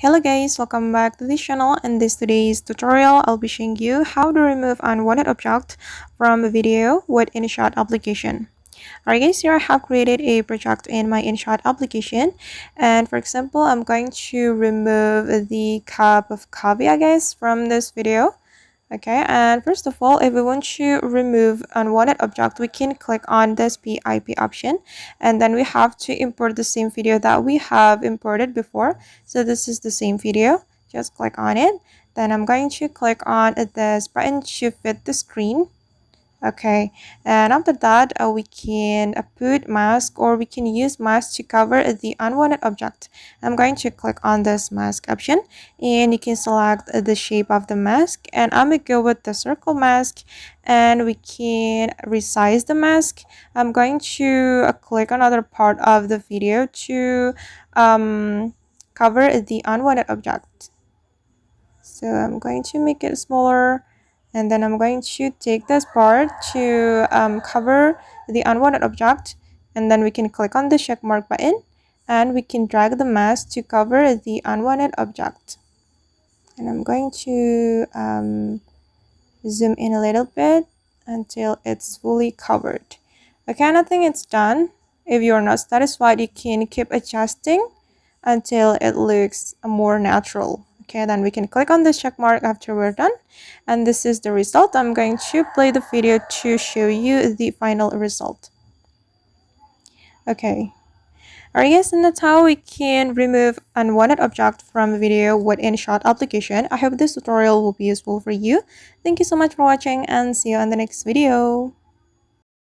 Hello guys, welcome back to this channel. In this today's tutorial, I'll be showing you how to remove unwanted object from a video with InShot application. Alright guys, here I have created a project in my InShot application, and for example, I'm going to remove the cup of coffee, I guess, from this video. Okay, and first of all, if we want to remove unwanted object, we can click on this PIP option, and then we have to import the same video that we have imported before. So this is the same video. Just click on it. Then I'm going to click on this button to fit the screen. Okay, and after that we can put mask, or we can use mask to cover the unwanted object. I'm going to click on this mask option, and you can select the shape of the mask, and I'm gonna go with the circle mask, and we can resize the mask. I'm going to click another part of the video to cover the unwanted object. So I'm going to make it smaller, and then I'm going to take this part to cover the unwanted object, and then we can click on the check mark button, and we can drag the mask to cover the unwanted object. And I'm going to zoom in a little bit until it's fully covered. Okay, and I think it's done. If you're not satisfied, you can keep adjusting until it looks more natural. Okay, then we can click on this check mark after we're done, and this is the result. I'm going to play the video to show you the final result. Okay, alright guys, and that's how we can remove unwanted object from a video with InShot application. I hope this tutorial will be useful for you. Thank you so much for watching, and see you on the next video.